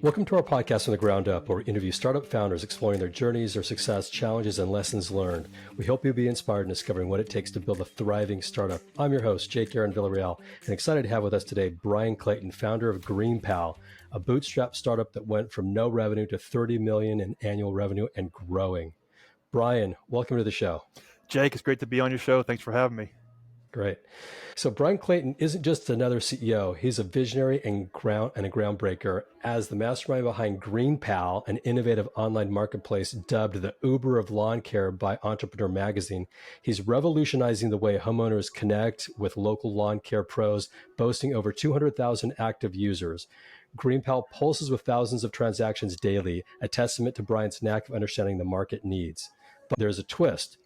Welcome to our podcast from the ground up, where we interview startup founders exploring their journeys, their success, challenges, and lessons learned. We hope you'll be inspired in discovering what it takes to build a thriving startup. I'm your host, Jake Aaron Villarreal, and excited to have with us today Bryan Clayton, founder of GreenPal, a bootstrap startup that went from no revenue to 30 million in annual revenue and growing. Bryan, welcome to the show. Jake, it's great to be on your show. Thanks for having me. Great. So Bryan Clayton isn't just another CEO. He's a visionary and a groundbreaker. As the mastermind behind GreenPal, an innovative online marketplace dubbed the Uber of lawn care by Entrepreneur magazine, he's revolutionizing the way homeowners connect with local lawn care pros, boasting over 200,000 active users. GreenPal pulses with thousands of transactions daily, a testament to Bryan's knack of understanding the market needs. But there's a twist.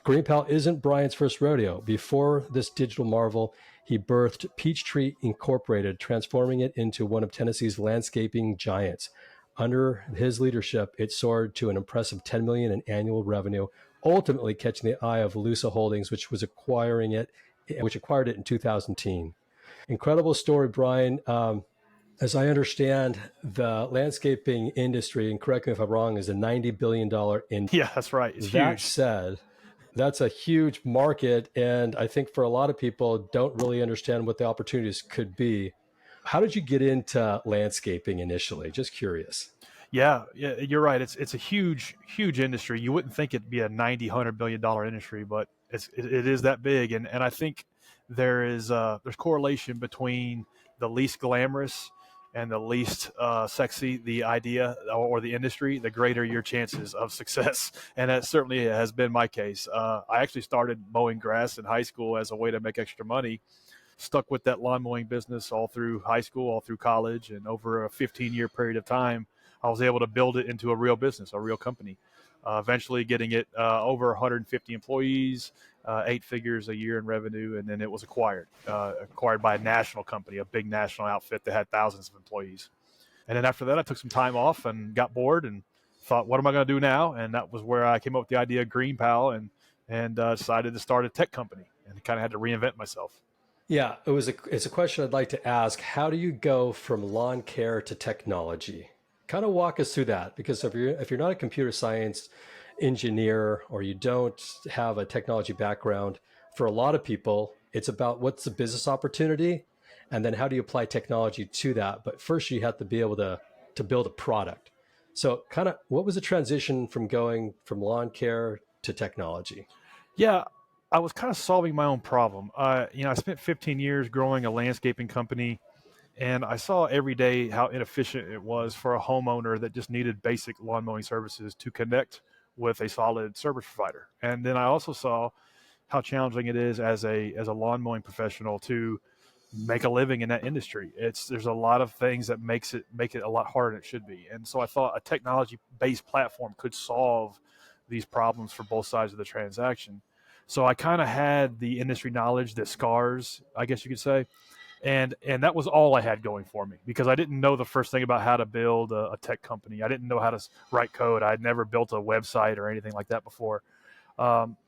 GreenPal isn't Bryan's first rodeo. Before this digital marvel, he birthed Peachtree Inc, transforming it into one of Tennessee's landscaping giants. Under his leadership, it soared to an impressive 10 million in annual revenue, ultimately catching the eye of Lusa Holdings, which acquired it in 2010. Incredible story, Bryan. As I understand, the landscaping industry, and correct me if I'm wrong, is a $90 billion industry. Yeah, that's right. It's That huge. said, that's a huge market. And I think for a lot of people don't really understand what the opportunities could be. How did you get into landscaping initially? Just curious. Yeah, you're right. It's a huge industry. You wouldn't think it'd be a $100 billion industry, but it is that big. And I think there's correlation between the least glamorous and the least sexy the idea or the industry, the greater your chances of success. And that certainly has been my case. I actually started mowing grass in high school as a way to make extra money. Stuck with that lawn mowing business all through high school, all through college, and over a 15-year period of time, I was able to build it into a real business, a real company. Eventually getting it over 150 employees, 8 figures a year in revenue, and then it was acquired by a national company, a big national outfit that had thousands of employees. And then after that, I took some time off and got bored and thought, what am I going to do now? And that was where I came up with the idea of GreenPal and decided to start a tech company, and kind of had to reinvent myself. Yeah, it's a question I'd like to ask. How do you go from lawn care to technology? Kind of walk us through that, because if you're not a computer science engineer or you don't have a technology background, for a lot of people, it's about what's the business opportunity and then how do you apply technology to that. But first you have to be able to build a product. So kind of what was the transition from going from lawn care to technology? Yeah, I was kind of solving my own problem. I spent 15 years growing a landscaping company, and I saw every day how inefficient it was for a homeowner that just needed basic lawn mowing services to connect with a solid service provider. And then I also saw how challenging it is as a lawn mowing professional to make a living in that industry. There's a lot of things that make it a lot harder than it should be. And so I thought a technology based platform could solve these problems for both sides of the transaction. So I kind of had the industry knowledge that scars, I guess you could say. And that was all I had going for me, because I didn't know the first thing about how to build a tech company. I didn't know how to write code. I had never built a website or anything like that before.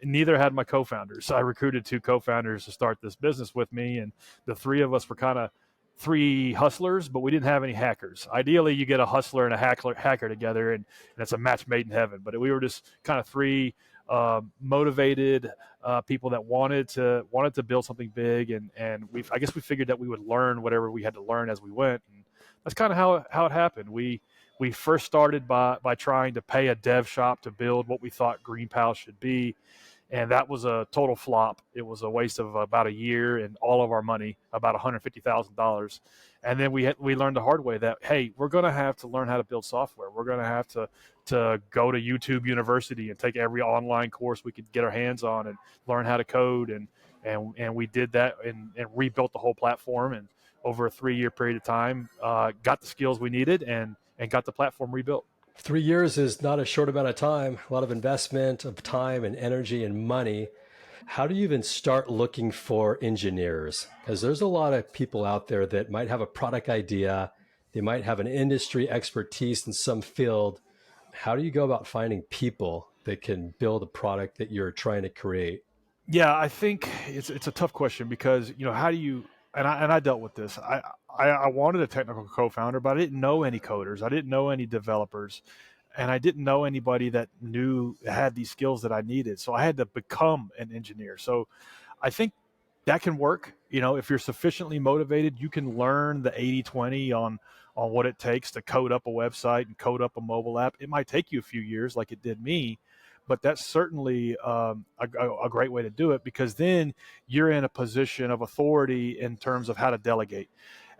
Neither had my co-founders. I recruited 2 co-founders to start this business with me, and the 3 of us were kind of 3 hustlers, but we didn't have any hackers. Ideally, you get a hustler and a hacker together, and it's a match made in heaven. But we were just kind of 3 motivated people that wanted to build something big, and I guess we figured that we would learn whatever we had to learn as we went, and that's kind of how it happened. We first started by trying to pay a dev shop to build what we thought GreenPal should be, and that was a total flop. It was a waste of about a year and all of our money, about $150,000. And then we learned the hard way that, hey, we're going to have to learn how to build software. We're going to have to go to YouTube University and take every online course we could get our hands on and learn how to code. And we did that and rebuilt the whole platform. And over a 3-year period of time, got the skills we needed and got the platform rebuilt. 3 years is not a short amount of time, a lot of investment of time and energy and money. How do you even start looking for engineers? Because there's a lot of people out there that might have a product idea. They might have an industry expertise in some field. How do you go about finding people that can build a product that you're trying to create? Yeah, I think it's a tough question because, how do you and I dealt with this. I wanted a technical co-founder, but I didn't know any coders. I didn't know any developers, and I didn't know anybody that knew had these skills that I needed. So I had to become an engineer. So I think that can work. If you're sufficiently motivated, you can learn the 80/20 on what it takes to code up a website and code up a mobile app. It might take you a few years, like it did me, but that's certainly a great way to do it, because then you're in a position of authority in terms of how to delegate.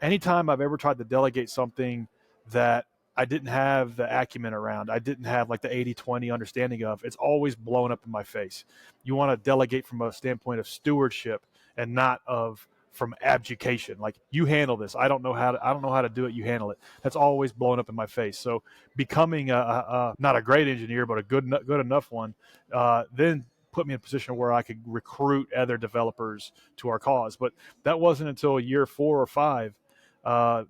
Anytime I've ever tried to delegate something that I didn't have the acumen around, I didn't have like the 80/20 understanding of, it's always blown up in my face. You want to delegate from a standpoint of stewardship and not of from abjuration. Like, you handle this. I don't know how to do it. You handle it. That's always blown up in my face. So becoming not a great engineer, but a good enough one, then put me in a position where I could recruit other developers to our cause. But that wasn't until year 4 or 5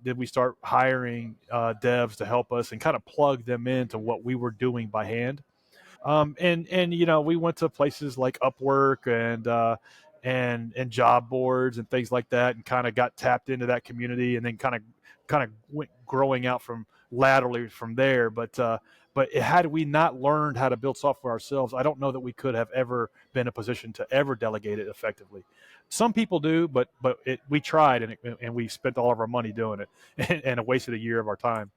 did we start hiring devs to help us and kind of plug them into what we were doing by hand. And we went to places like Upwork and job boards and things like that, and kind of got tapped into that community, and then kind of went growing out from laterally from there. But had we not learned how to build software ourselves, I don't know that we could have ever been in a position to ever delegate it effectively. Some people do, but we tried, and we spent all of our money doing it, and wasted a year of our time.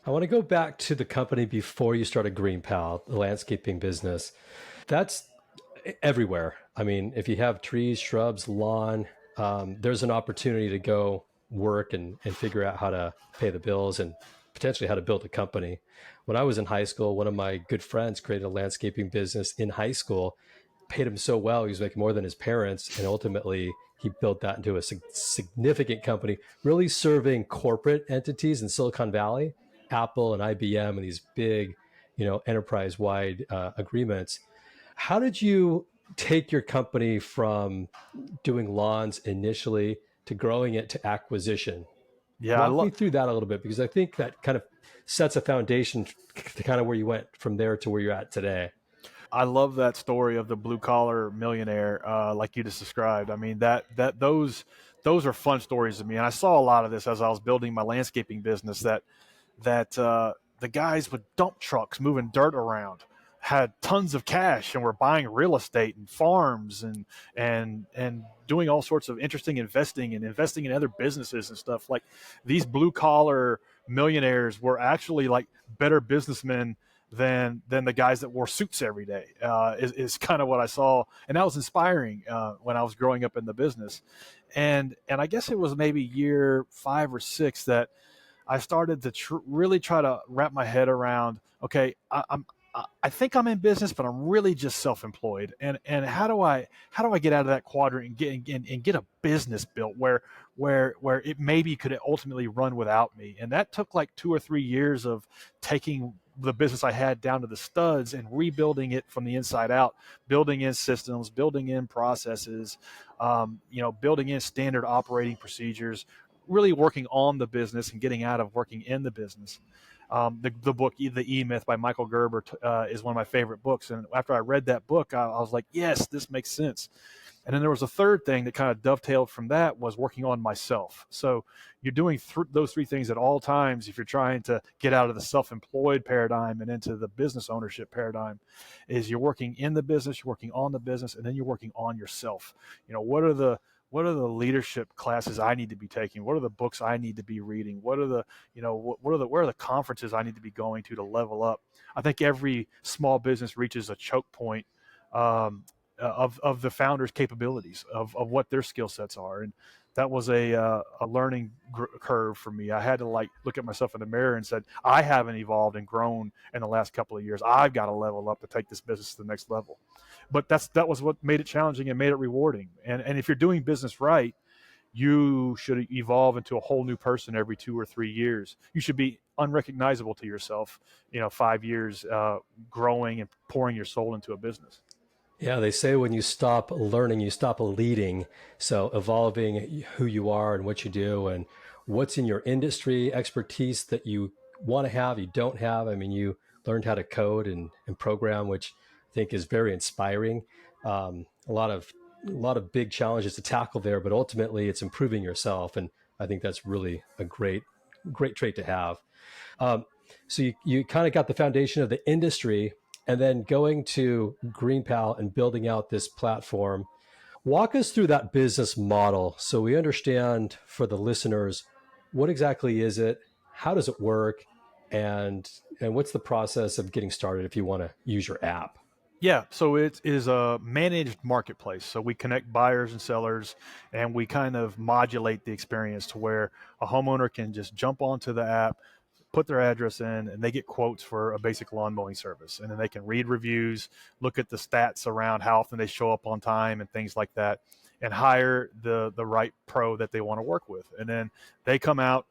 I want to go back to the company before you started GreenPal, the landscaping business. That's everywhere. I mean, if you have trees, shrubs, lawn, there's an opportunity to go work and figure out how to pay the bills and potentially how to build a company. When I was in high school, one of my good friends created a landscaping business in high school, paid him so well, he was making more than his parents, and ultimately he built that into a significant company, really serving corporate entities in Silicon Valley, Apple and IBM, and these big, enterprise-wide agreements. How did you take your company from doing lawns initially to growing it to acquisition? Yeah, Walk me through that a little bit, because I think that kind of sets a foundation to kind of where you went from there to where you're at today. I love that story of the blue collar millionaire, like you just described. I mean, those are fun stories to me, and I saw a lot of this as I was building my landscaping business. That the guys with dump trucks moving dirt around had tons of cash and were buying real estate and farms and doing all sorts of interesting investing in other businesses and stuff. Like, these blue collar millionaires were actually like better businessmen than the guys that wore suits every day. Is kind of what I saw, and that was inspiring when I was growing up in the business. And I guess it was maybe year 5 or 6 that I started to really try to wrap my head around. Okay, I think I'm in business, but I'm really just self-employed. And how do I get out of that quadrant and get a business built where it maybe could ultimately run without me? And that took like 2 or 3 years of taking the business I had down to the studs and rebuilding it from the inside out, building in systems, building in processes, building in standard operating procedures, really working on the business and getting out of working in the business. The book, The E Myth by Michael Gerber, is one of my favorite books. And after I read that book, I was like, yes, this makes sense. And then there was a third thing that kind of dovetailed from that, was working on myself. So you're doing those three things at all times if you're trying to get out of the self-employed paradigm and into the business ownership paradigm. Is you're working in the business, you're working on the business, and then you're working on yourself. What are the leadership classes I need to be taking? What are the books I need to be reading? Where are the conferences I need to be going to level up? I think every small business reaches a choke point of the founder's capabilities of what their skill sets are, and that was a learning curve for me. I had to like look at myself in the mirror and said, I haven't evolved and grown in the last couple of years. I've got to level up to take this business to the next level. But that was what made it challenging and made it rewarding. And if you're doing business right, you should evolve into a whole new person every 2 or 3 years. You should be unrecognizable to yourself, 5 years growing and pouring your soul into a business. Yeah, they say when you stop learning, you stop leading. So evolving who you are and what you do and what's in your industry expertise that you want to have, you don't have. I mean, you learned how to code and program, which I think is very inspiring. A lot of lot of big challenges to tackle there, but ultimately it's improving yourself. And I think that's really a great trait to have. Um, so you kind of got the foundation of the industry, and then going to GreenPal and building out this platform. Walk us through that business model so we understand for the listeners, what exactly is it? How does it work? And what's the process of getting started if you want to use your app? Yeah, so it is a managed marketplace. So we connect buyers and sellers, and we kind of modulate the experience to where a homeowner can just jump onto the app, put their address in, and they get quotes for a basic lawn mowing service. And then they can read reviews, look at the stats around how often they show up on time and things like that, and hire the right pro that they want to work with. And then they come out,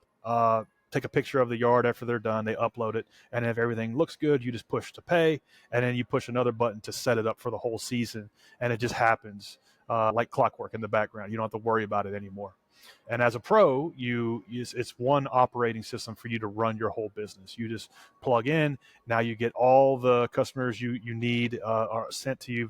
take a picture of the yard after they're done, they upload it, and if everything looks good, you just push to pay, and then you push another button to set it up for the whole season, and it just happens like clockwork in the background. You don't have to worry about it anymore. And as a pro, it's one operating system for you to run your whole business. You just plug in. Now you get all the customers you need are sent to you,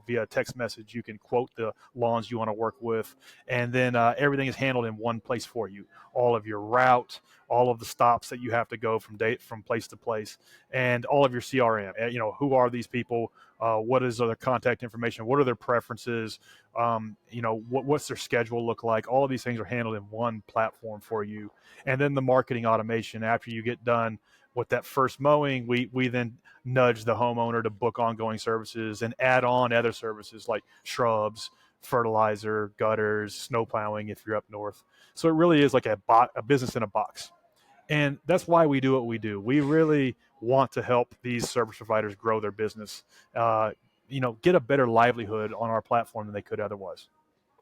via text message. You can quote the lawns you want to work with, and then everything is handled in one place for you. All of your route, all of the stops that you have to go from place to place, and all of your CRM. Who are these people? What is their contact information? What are their preferences? What's their schedule look like? All of these things are handled in one platform for you. And then the marketing automation, after you get done with that first mowing, we then nudge the homeowner to book ongoing services and add on other services like shrubs, fertilizer, gutters, snow plowing if you're up north. So it really is like a business in a box. And that's why we do what we do. We really want to help these service providers grow their business, get a better livelihood on our platform than they could otherwise.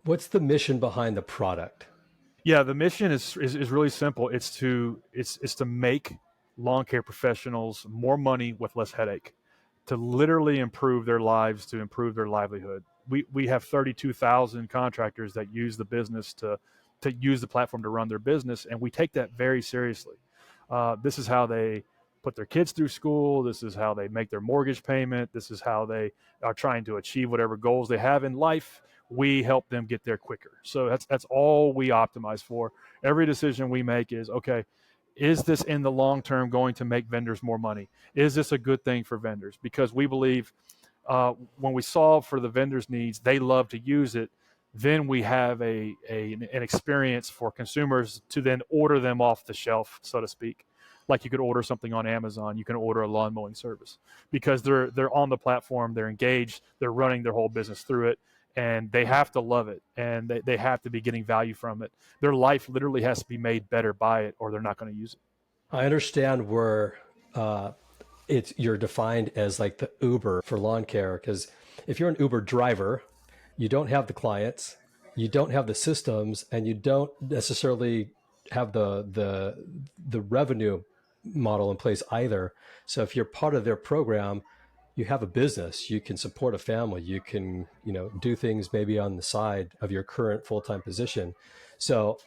What's the mission behind the product? Yeah, the mission is really simple. It's to make lawn care professionals more money with less headache, to literally improve their lives, to improve their livelihood. We have 32,000 contractors that use the business to use the platform to run their business, and we take that very seriously. This is how they put their kids through school. This is how they make their mortgage payment. This is how they are trying to achieve whatever goals they have in life. We help them get there quicker. So that's all we optimize for. Every decision we make is, okay, is this in the long term going to make vendors more money? Is this a good thing for vendors? Because we believe when we solve for the vendors' needs, they love to use it. Then we have an experience for consumers to then order them off the shelf, so to speak. Like you could order something on Amazon, you can order a lawn mowing service because they're on the platform, they're engaged, they're running their whole business through it, and they have to love it, and they have to be getting value from it. Their life literally has to be made better by it, or they're not going to use it. I understand where you're defined as like the Uber for lawn care, because if you're an Uber driver, you don't have the clients, you don't have the systems, and you don't necessarily have the revenue model in place either. So if you're part of their program, you have a business, you can support a family, you can, do things maybe on the side of your current full-time position. So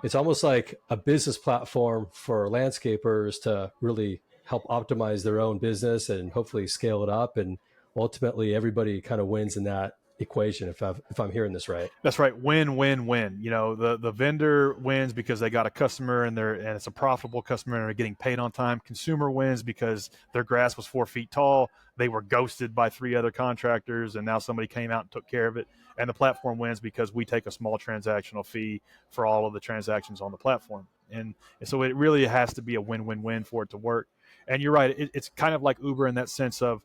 it's almost like a business platform for landscapers to really help optimize their own business and hopefully scale it up. And ultimately everybody kind of wins in that equation, if I'm hearing this right. That's right. Win, win, win. The vendor wins because they got a customer and it's a profitable customer and they're getting paid on time. Consumer wins because their grass was 4 feet tall. They were ghosted by 3 other contractors and now somebody came out and took care of it. And the platform wins because we take a small transactional fee for all of the transactions on the platform. And so it really has to be a win-win-win for it to work. And you're right. It's kind of like Uber in that sense of,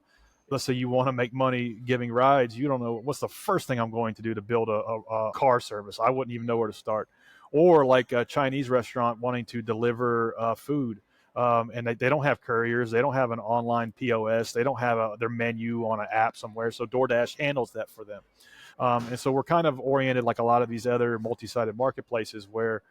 let's say you want to make money giving rides. You don't know what's the first thing I'm going to do to build a car service. I wouldn't even know where to start. Or like a Chinese restaurant wanting to deliver food. And they don't have couriers. They don't have an online POS. They don't have their menu on an app somewhere. So DoorDash handles that for them. And so we're kind of oriented like a lot of these other multi-sided marketplaces where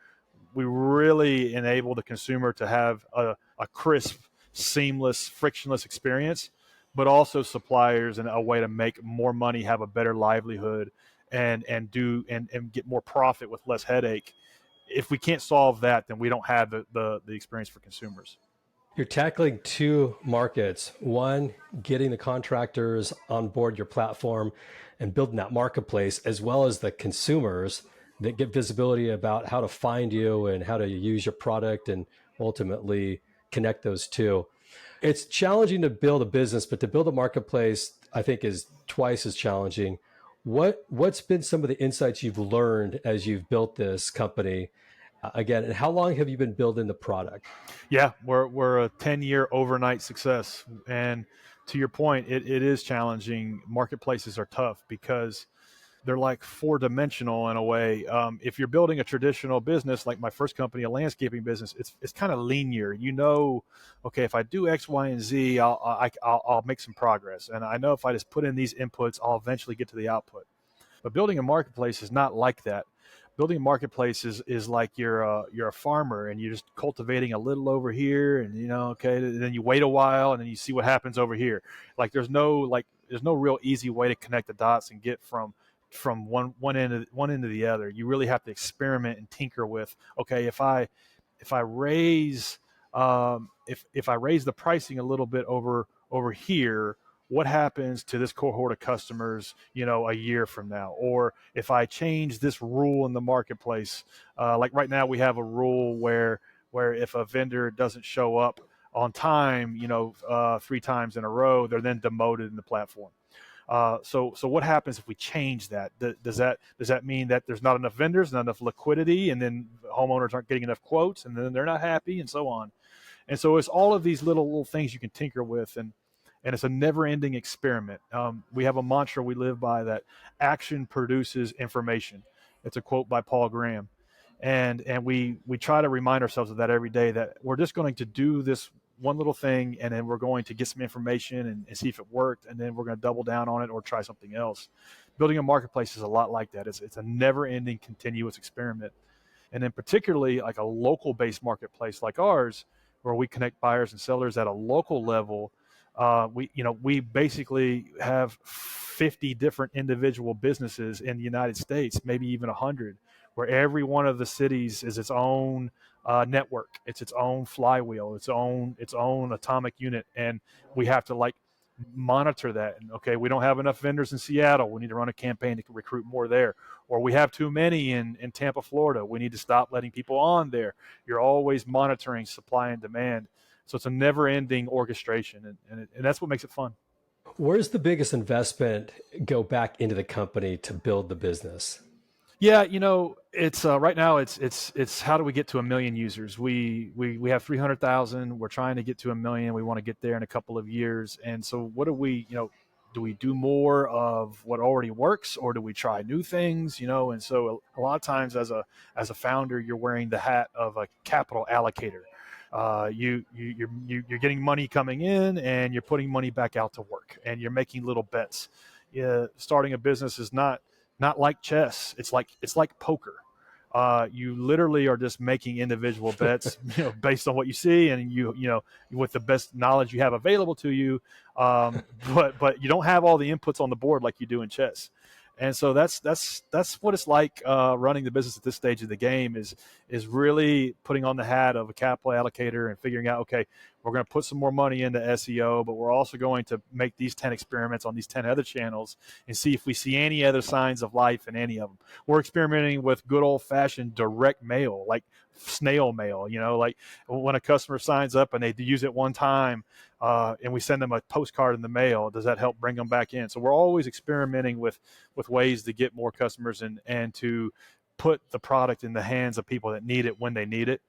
we really enable the consumer to have a crisp, seamless, frictionless experience, but also suppliers and a way to make more money, have a better livelihood, and get more profit with less headache. If we can't solve that, then we don't have the experience for consumers. You're tackling two markets. One, getting the contractors on board your platform and building that marketplace, as well as the consumers that get visibility about how to find you and how to use your product and ultimately connect those two. It's challenging to build a business, but to build a marketplace, I think, is twice as challenging. What's been some of the insights you've learned as you've built this company? Again, and how long have you been building the product? Yeah, we're a 10-year overnight success. And to your point, it is challenging. Marketplaces are tough because they're like four-dimensional in a way. If you're building a traditional business, like my first company, a landscaping business, it's kind of linear. You know, okay, if I do X, Y, and Z, I'll make some progress. And I know if I just put in these inputs, I'll eventually get to the output. But building a marketplace is not like that. Building a marketplace is like you're a farmer and you're just cultivating a little over here, and okay, and then you wait a while and then you see what happens over here. Like there's no real easy way to connect the dots and get from one end to the other. You really have to experiment and tinker with, okay, if I raise if I raise the pricing a little bit over here, what happens to this cohort of customers, a year from now? Or if I change this rule in the marketplace, like right now we have a rule where if a vendor doesn't show up on time, 3 times in a row, they're then demoted in the platform. So what happens if we change that? Does that mean that there's not enough vendors, not enough liquidity, and then homeowners aren't getting enough quotes, and then they're not happy, and so on? And so it's all of these little things you can tinker with, and it's a never-ending experiment. We have a mantra we live by that action produces information. It's a quote by Paul Graham, and we try to remind ourselves of that every day. That we're just going to do this one little thing, and then we're going to get some information and see if it worked, and then we're going to double down on it or try something else. Building a marketplace is a lot like that. It's a never-ending, continuous experiment. And then particularly like a local-based marketplace like ours, where we connect buyers and sellers at a local level. We basically have 50 different individual businesses in the United States, maybe even 100, where every one of the cities is its own network. It's its own flywheel, its own atomic unit, and we have to monitor that. And okay, we don't have enough vendors in Seattle. We need to run a campaign to recruit more there. Or we have too many in Tampa, Florida. We need to stop letting people on there. You're always monitoring supply and demand. So it's a never-ending orchestration, and that's what makes it fun. Where's the biggest investment go back into the company to build the business? Yeah, it's right now. It's how do we get to 1 million users? We have 300,000. We're trying to get to 1 million. We want to get there in a couple of years. And so, what do we do more of what already works, or do we try new things? And so a lot of times as a founder, you're wearing the hat of a capital allocator. You're getting money coming in, and you're putting money back out to work, and you're making little bets. Starting a business is not like chess. It's like poker. You literally are just making individual bets, based on what you see, and with the best knowledge you have available to you. But you don't have all the inputs on the board like you do in chess. And so that's what it's like running the business at this stage of the game is really putting on the hat of a capital allocator and figuring out, okay, we're going to put some more money into SEO, but we're also going to make these 10 experiments on these 10 other channels and see if we see any other signs of life in any of them. We're experimenting with good old-fashioned direct mail, like snail mail, like when a customer signs up and they use it one time, and we send them a postcard in the mail, does that help bring them back in? So we're always experimenting with ways to get more customers and to put the product in the hands of people that need it when they need it.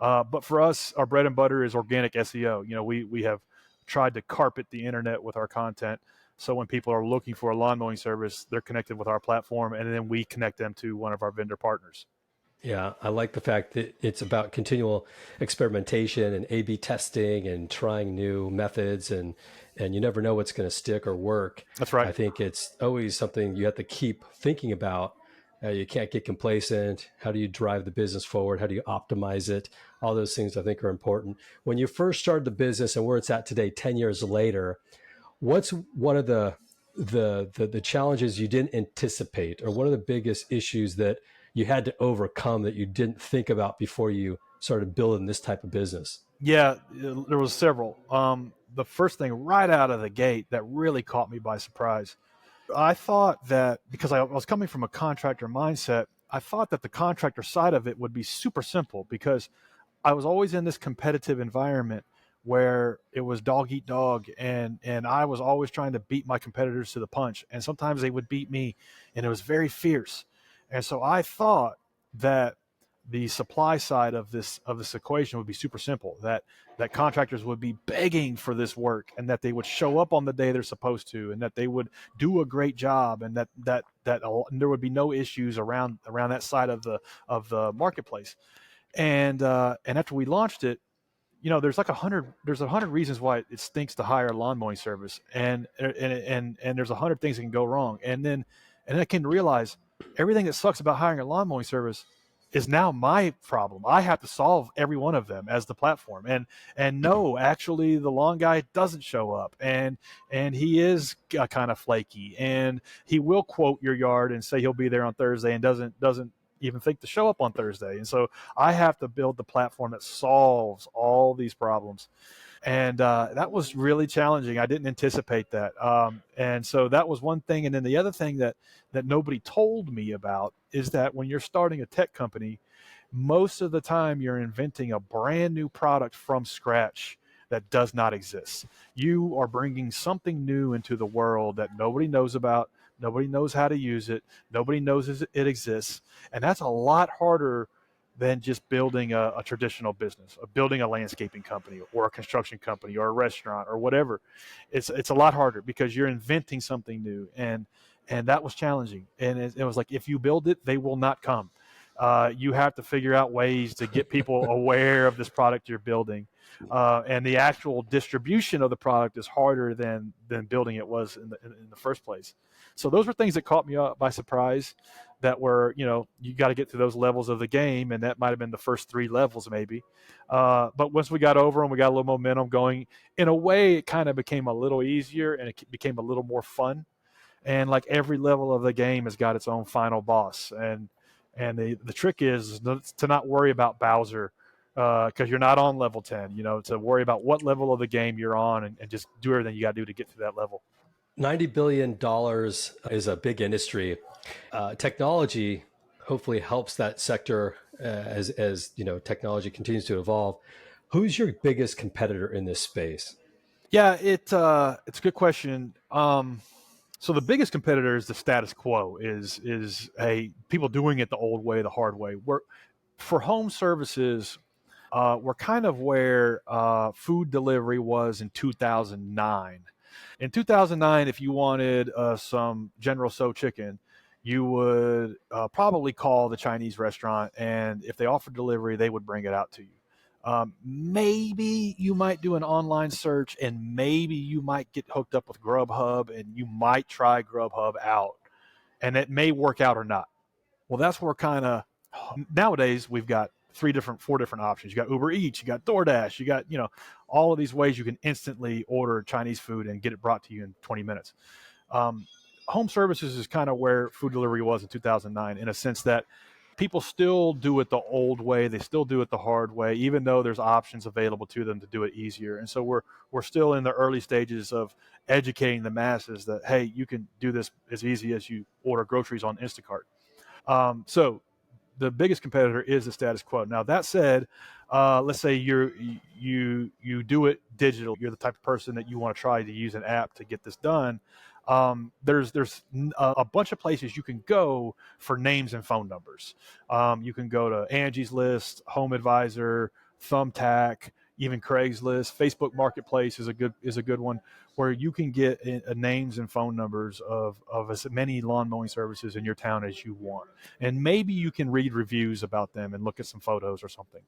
But for us, our bread and butter is organic SEO. We have tried to carpet the internet with our content. So when people are looking for a lawn mowing service, they're connected with our platform, and then we connect them to one of our vendor partners. Yeah, I like the fact that it's about continual experimentation and A/B testing and trying new methods, and you never know what's going to stick or work. That's right. I think it's always something you have to keep thinking about. You can't get complacent. How do you drive the business forward? How do you optimize it? All those things I think are important. When you first started the business and where it's at today, 10 years later, what's one of the challenges you didn't anticipate, or one of the biggest issues that you had to overcome that you didn't think about before you started building this type of business? Yeah, there was several. The first thing right out of the gate that really caught me by surprise, I thought that because I was coming from a contractor mindset, I thought that the contractor side of it would be super simple because I was always in this competitive environment where it was dog eat dog, and I was always trying to beat my competitors to the punch, and sometimes they would beat me, and it was very fierce. And so I thought that the supply side of this equation would be super simple, that contractors would be begging for this work, and that they would show up on the day they're supposed to, and that they would do a great job, and that there would be no issues around that side of the marketplace. And after we launched it, there's like a hundred reasons why it stinks to hire a lawn mowing service, and there's 100 things that can go wrong. And I came to realize everything that sucks about hiring a lawn mowing service is now my problem. I have to solve every one of them as the platform. And no, actually, the lawn guy doesn't show up, and he is kind of flaky, and he will quote your yard and say he'll be there on Thursday, and doesn't even think to show up on Thursday. And so I have to build the platform that solves all these problems. And that was really challenging. I didn't anticipate that. And so that was one thing. And then the other thing that nobody told me about is that when you're starting a tech company, most of the time you're inventing a brand new product from scratch that does not exist. You are bringing something new into the world that nobody knows about. Nobody knows how to use it. Nobody knows it exists. And that's a lot harder than just building a traditional business, or building a landscaping company or a construction company or a restaurant or whatever. It's a lot harder because you're inventing something new, and that was challenging. And it was like, if you build it, they will not come. You have to figure out ways to get people aware of this product you're building. And the actual distribution of the product is harder than building it was in the first place. So those were things that caught me by surprise, that were, you got to get to those levels of the game, and that might have been the first three levels maybe. But once we got over and we got a little momentum going, in a way, it kind of became a little easier, and it became a little more fun. And like every level of the game has got its own final boss, and the trick is to not worry about Bowser, because you're not on level 10, to worry about what level of the game you're on, and just do everything you got to do to get to that level. $90 billion is a big industry. Technology hopefully helps that sector as technology continues to evolve. Who's your biggest competitor in this space? Yeah, it's a good question. So the biggest competitor is the status quo. Is people doing it the old way, the hard way. We're For home services, we're kind of where food delivery was in 2009. In 2009, if you wanted some General Tso chicken, you would probably call the Chinese restaurant, and if they offered delivery, they would bring it out to you. Maybe you might do an online search, and maybe you might get hooked up with Grubhub, and you might try Grubhub out, and it may work out or not. Well, that's where kind of nowadays we've got four different options. You got Uber Eats, you got DoorDash, you got, all of these ways you can instantly order Chinese food and get it brought to you in 20 minutes. Um, Home services is kind of where food delivery was in 2009, in a sense that people still do it the old way. They still do it the hard way, even though there's options available to them to do it easier. And so we're still in the early stages of educating the masses that, hey, you can do this as easy as you order groceries on Instacart. So the biggest competitor is the status quo. Now that said, let's say you do it digital. You're the type of person that you want to try to use an app to get this done. There's a bunch of places you can go for names and phone numbers. You can go to Angie's List, Home Advisor, Thumbtack, even Craigslist. Facebook Marketplace is a good one, where you can get names and phone numbers of as many lawn mowing services in your town as you want, and maybe you can read reviews about them and look at some photos or something.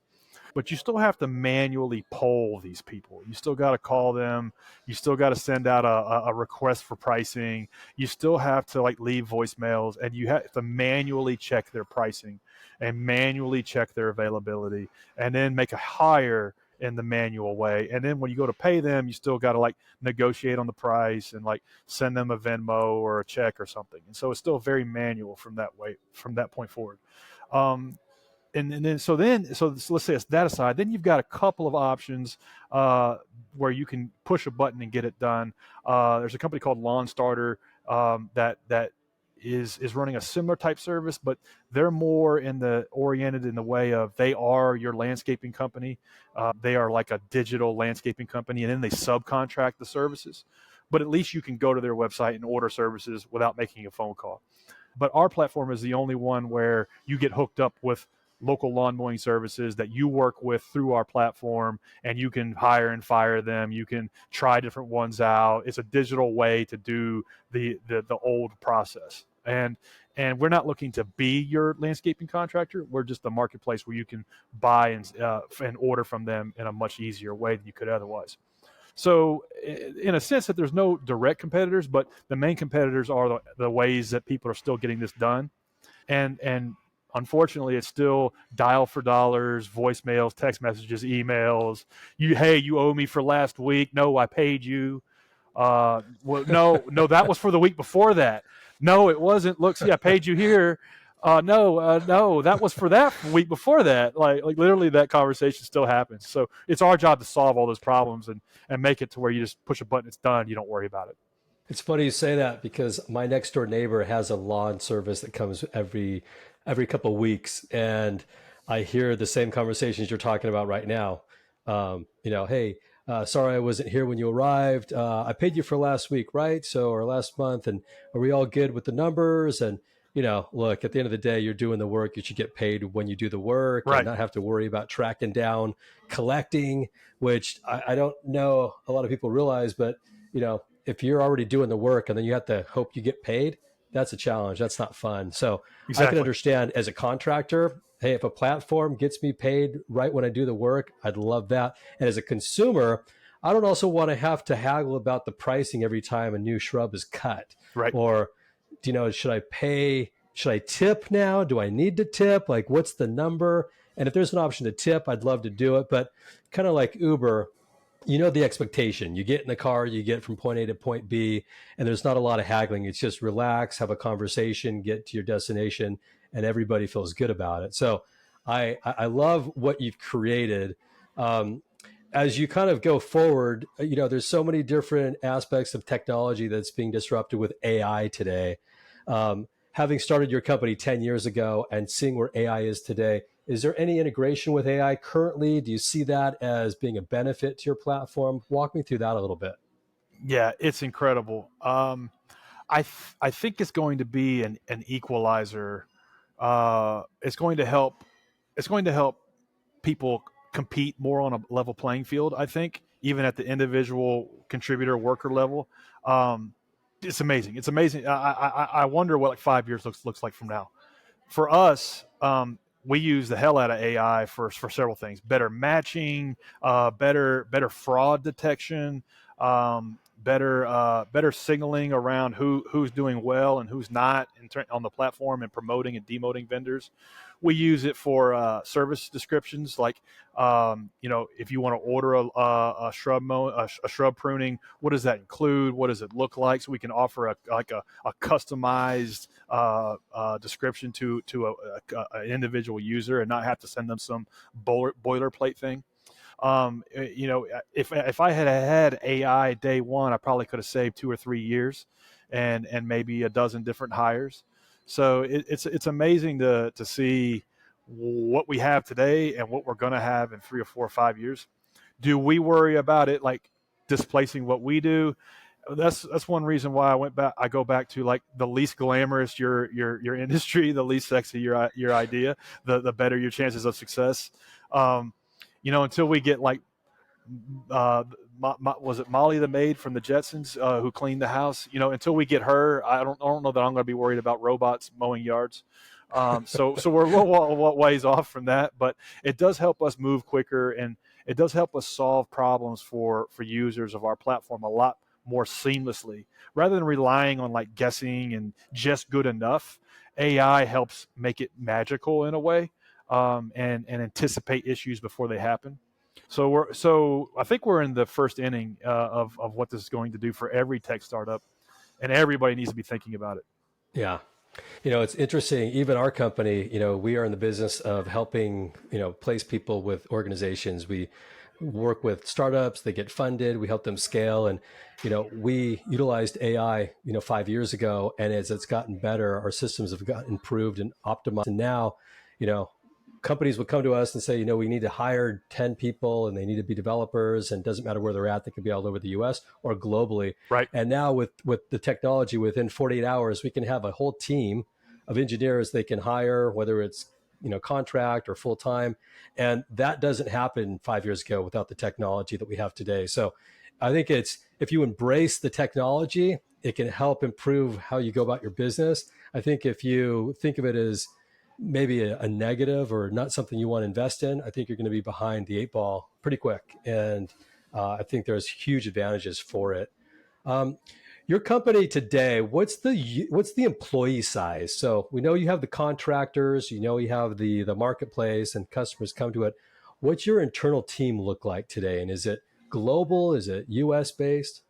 But you still have to manually poll these people. You still got to call them. You still got to send out a request for pricing. You still have to leave voicemails, and you have to manually check their pricing and manually check their availability, and then make a hire in the manual way. And then when you go to pay them, you still got to negotiate on the price and send them a Venmo or a check or something. And so it's still very manual from that point forward. So let's say it's that aside. Then you've got a couple of options where you can push a button and get it done. There's a company called Lawn Starter that is running a similar type service, but they're more oriented in the way of they are your landscaping company. They are like a digital landscaping company, and then they subcontract the services. But at least you can go to their website and order services without making a phone call. But our platform is the only one where you get hooked up with local lawn mowing services that you work with through our platform, and you can hire and fire them. You can try different ones out. It's a digital way to do the old process. And we're not looking to be your landscaping contractor. We're just the marketplace where you can buy and order from them in a much easier way than you could otherwise. So in a sense that there's no direct competitors, but the main competitors are the ways that people are still getting this done. And unfortunately, it's still dial for dollars, voicemails, text messages, emails. Hey, you owe me for last week. No, I paid you. Well, no, that was for the week before that. No, it wasn't. Look, see, I paid you here. No, that was for that week before that. Like literally that conversation still happens. So it's our job to solve all those problems and make it to where you just push a button, it's done. You don't worry about it. It's funny you say that because my next door neighbor has a lawn service that comes every couple of weeks, and I hear the same conversations you're talking about right now. Hey, sorry I wasn't here when you arrived. I paid you for last week, right? So or last month, and are we all good with the numbers? And look, at the end of the day, you're doing the work. You should get paid when you do the work, and Right. not have to worry about tracking down, collecting, which I don't know a lot of people realize, but if you're already doing the work and then you have to hope you get paid, that's a challenge. That's not fun. So I can Exactly. understand as a contractor, hey, if a platform gets me paid right when I do the work, I'd love that. And as a consumer, I don't also want to have to haggle about the pricing every time a new shrub is cut. Right. Or, should I tip now? Do I need to tip? Like, what's the number? And if there's an option to tip, I'd love to do it. But kind of like Uber, the expectation. You get in the car, you get from point A to point B, and there's not a lot of haggling. It's just relax, have a conversation, get to your destination, and everybody feels good about it. So I love what you've created. Um, as you kind of go forward, there's so many different aspects of technology that's being disrupted with AI today. Having started your company 10 years ago and seeing where AI is today, is there any integration with AI currently? Do you see that as being a benefit to your platform? Walk me through that a little bit. Yeah, it's incredible. I think it's going to be an equalizer. It's going to help. It's going to help people compete more on a level playing field. I think even at the individual contributor worker level, um, it's amazing. It's amazing. I wonder what like 5 years looks like from now. For us, we use the hell out of AI for several things: better matching, better fraud detection, better signaling around who's doing well and who's not on the platform, and promoting and demoting vendors. We use it for service descriptions, like if you want to order a shrub pruning, what does that include? What does it look like? So we can offer a customized description to an individual user, and not have to send them some boilerplate thing. If I had AI day one, I probably could have saved 2 or 3 years, and maybe a dozen different hires. So it's amazing to see what we have today and what we're going to have in 3 or 4 or 5 years. Do we worry about it like displacing what we do? That's one reason why I go back to like the least glamorous your industry, the least sexy your idea, the better your chances of success. Until we get like was it Molly the maid from the Jetsons who cleaned the house? Until we get her, I don't know that I'm going to be worried about robots mowing yards. So we're a little ways off from that, but it does help us move quicker, and it does help us solve problems for users of our platform a lot more seamlessly, rather than relying on like guessing and just good enough. AI helps make it magical in a way, and anticipate issues before they happen. So I think we're in the first inning of what this is going to do for every tech startup, and everybody needs to be thinking about it. Yeah. It's interesting. Even our company, we are in the business of helping, place people with organizations. We work with startups, they get funded, we help them scale. And, we utilized AI, 5 years ago. And as it's gotten better, our systems have gotten improved and optimized. And now, you know, companies would come to us and say, we need to hire 10 people and they need to be developers, and it doesn't matter where they're at. They could be all over the US or globally. Right. And now with the technology, within 48 hours, we can have a whole team of engineers they can hire, whether it's contract or full time. And that doesn't happen 5 years ago without the technology that we have today. So I think it's, if you embrace the technology, it can help improve how you go about your business. I think if you think of it as maybe a negative or not something you want to invest in, I think you're going to be behind the eight ball pretty quick. And I think there's huge advantages for it. Um, your company today, what's the employee size? So we know you have the contractors, you have the marketplace, and customers come to it. What's your internal team look like today? And is it global? Is it US based?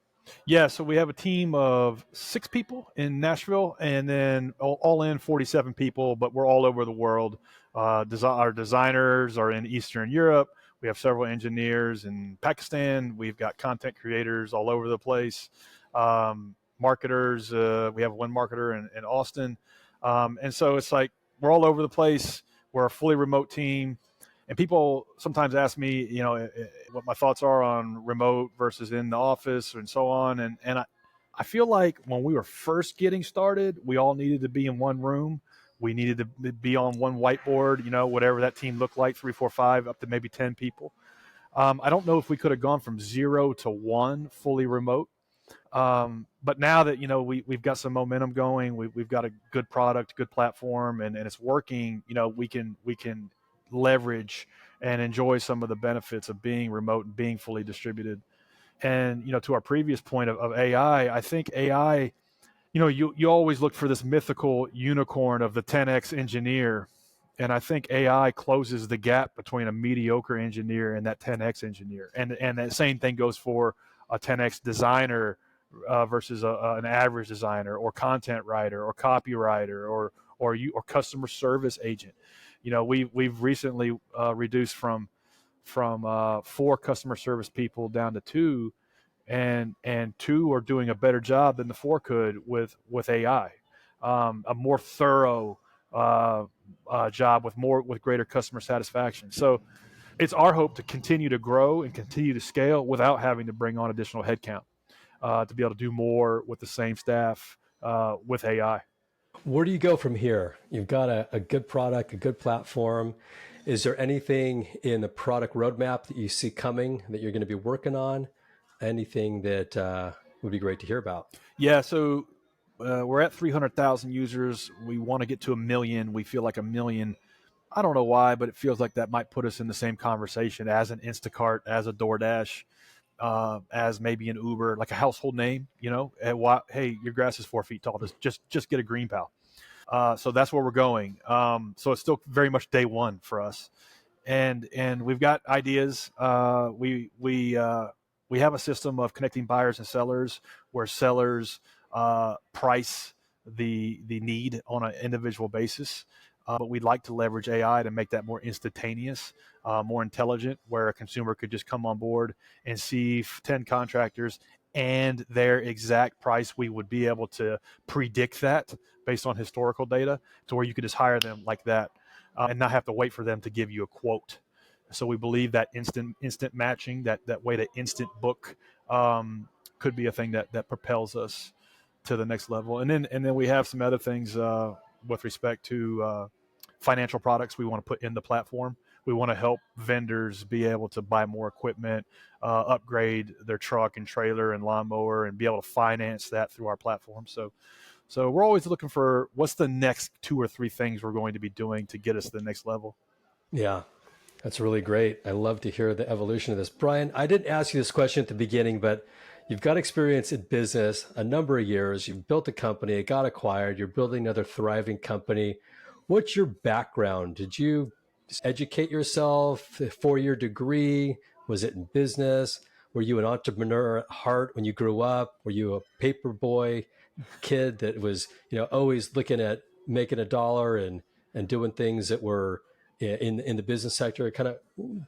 Yeah, so we have a team of 6 people in Nashville, and then all in 47 people, but we're all over the world. Our designers are in Eastern Europe. We have several engineers in Pakistan. We've got content creators all over the place. Marketers, we have one marketer in Austin. And so it's like we're all over the place. We're a fully remote team. And people sometimes ask me, what my thoughts are on remote versus in the office and so on. And I feel like when we were first getting started, we all needed to be in one room. We needed to be on one whiteboard, whatever that team looked like, 3, 4, 5, up to maybe 10 people. I don't know if we could have gone from 0 to 1 fully remote. But now that we've got some momentum going, we've got a good product, good platform, and it's working. We can leverage and enjoy some of the benefits of being remote and being fully distributed. And to our previous point of AI, I think AI. You always look for this mythical unicorn of the 10x engineer, and I think AI closes the gap between a mediocre engineer and that 10x engineer. And the same thing goes for a 10x designer versus an average designer or content writer or copywriter or customer service agent. We've recently reduced from 4 customer service people down to 2, and 2 are doing a better job than the 4 could with AI. A more thorough job with greater customer satisfaction. So it's our hope to continue to grow and continue to scale without having to bring on additional headcount, to be able to do more with the same staff with AI. Where do you go from here? You've got a good product, a good platform. Is there anything in the product roadmap that you see coming that you're going to be working on? Anything that would be great to hear about? Yeah, so we're at 300,000 users. We want to get to 1 million. We feel like 1 million. I don't know why, but it feels like that might put us in the same conversation as an Instacart, as a DoorDash, as maybe an Uber, like a household name. Hey, your grass is 4 feet tall. Just get a GreenPal. So that's where we're going. So it's still very much day one for us, and we've got ideas. We have a system of connecting buyers and sellers, where sellers price the need on an individual basis. But we'd like to leverage AI to make that more instantaneous, more intelligent, where a consumer could just come on board and see 10 contractors and their exact price. We would be able to predict that based on historical data, to where you could just hire them like that, and not have to wait for them to give you a quote. So we believe that instant matching, that way to instant book, could be a thing that propels us to the next level. And then we have some other things with respect to financial products we want to put in the platform. We want to help vendors be able to buy more equipment, upgrade their truck and trailer and lawnmower, and be able to finance that through our platform. So we're always looking for what's the next 2 or 3 things we're going to be doing to get us to the next level. Yeah, that's really great. I love to hear the evolution of this. Bryan, I didn't ask you this question at the beginning, but you've got experience in business a number of years. You've built a company, it got acquired. You're building another thriving company. What's your background? Did you just educate yourself? A 4-year degree? Was it in business? Were you an entrepreneur at heart when you grew up? Were you a paper boy kid that was, always looking at making a dollar and doing things that were in the business sector. Kind of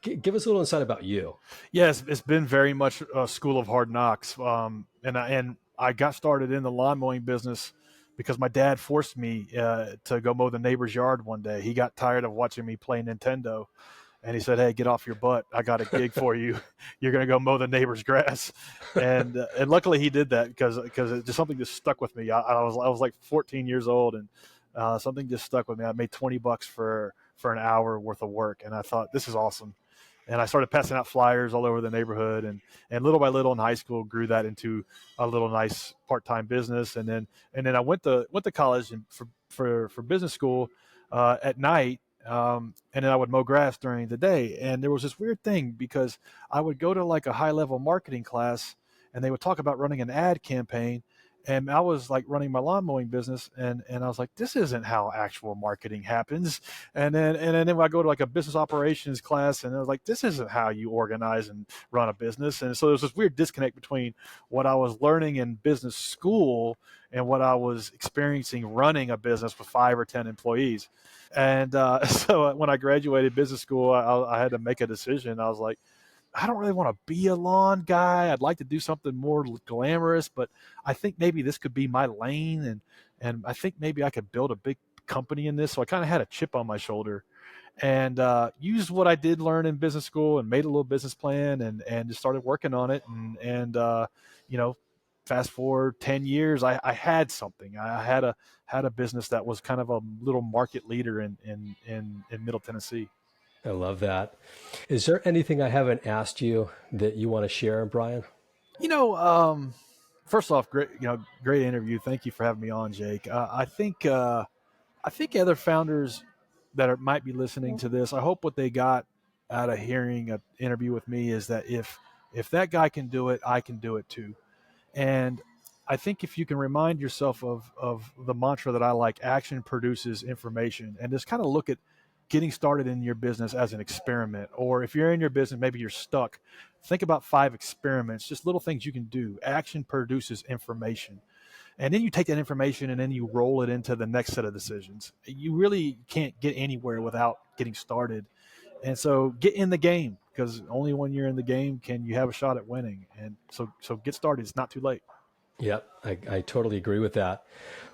give us a little insight about you. Yes, it's been very much a school of hard knocks. And I got started in the lawn mowing business because my dad forced me to go mow the neighbor's yard one day. He got tired of watching me play Nintendo, and he said, "Hey, get off your butt! I got a gig for you. You're going to go mow the neighbor's grass." And luckily he did that because it just something just stuck with me. I was like 14 years old, and something just stuck with me. I made $20 for an hour worth of work, and I thought, this is awesome. And I started passing out flyers all over the neighborhood, and little by little in high school grew that into a little nice part-time business. And then I went to college and for business school at night, and then I would mow grass during the day. And there was this weird thing because I would go to like a high-level marketing class, and they would talk about running an ad campaign. And I was like running my lawn mowing business, and I was like, this isn't how actual marketing happens. And then I go to like a business operations class, and I was like, this isn't how you organize and run a business. And so there's this weird disconnect between what I was learning in business school and what I was experiencing running a business with 5 or 10 employees. And so when I graduated business school, I had to make a decision. I was like, I don't really want to be a lawn guy. I'd like to do something more glamorous, but I think maybe this could be my lane, and I think maybe I could build a big company in this. So I kind of had a chip on my shoulder, and used what I did learn in business school and made a little business plan, and just started working on it. And you know, fast forward 10 years, I had something. I had a business that was kind of a little market leader in Middle Tennessee. I love that. Is there anything I haven't asked you that you want to share, Bryan? You know, first off, great interview. Thank you for having me on, Jake. I think other founders might be listening to this, I hope what they got out of hearing an interview with me is that if that guy can do it, I can do it too. And I think if you can remind yourself of the mantra that I like, action produces information, and just kind of look at getting started in your business as an experiment. Or if you're in your business, maybe you're stuck, think about 5 experiments, just little things you can do. Action produces information. And then you take that information and then you roll it into the next set of decisions. You really can't get anywhere without getting started. And so get in the game, because only when you're in the game can you have a shot at winning. And so get started. It's not too late. Yep, I totally agree with that.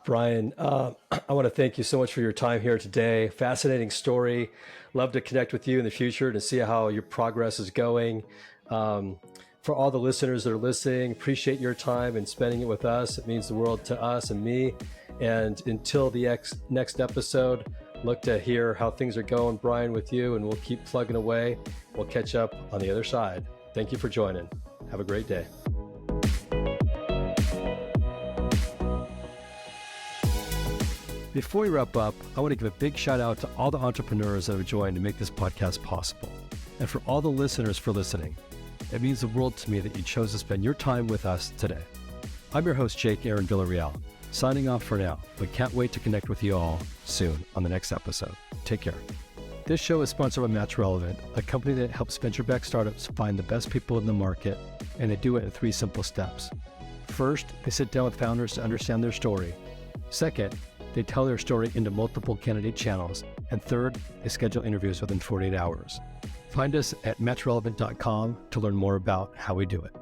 Bryan, I want to thank you so much for your time here today. Fascinating story. Love to connect with you in the future to see how your progress is going. For all the listeners that are listening, appreciate your time and spending it with us. It means the world to us and me. And until the next episode, look to hear how things are going, Bryan, with you, and we'll keep plugging away. We'll catch up on the other side. Thank you for joining. Have a great day. Before we wrap up, I want to give a big shout out to all the entrepreneurs that have joined to make this podcast possible. And for all the listeners for listening. It means the world to me that you chose to spend your time with us today. I'm your host, Jake Aaron Villarreal, signing off for now, but can't wait to connect with you all soon on the next episode. Take care. This show is sponsored by Match Relevant, a company that helps venture-backed startups find the best people in the market, and they do it in 3 simple steps. First, they sit down with founders to understand their story. Second, they tell their story into multiple candidate channels. And third, they schedule interviews within 48 hours. Find us at matchrelevant.com to learn more about how we do it.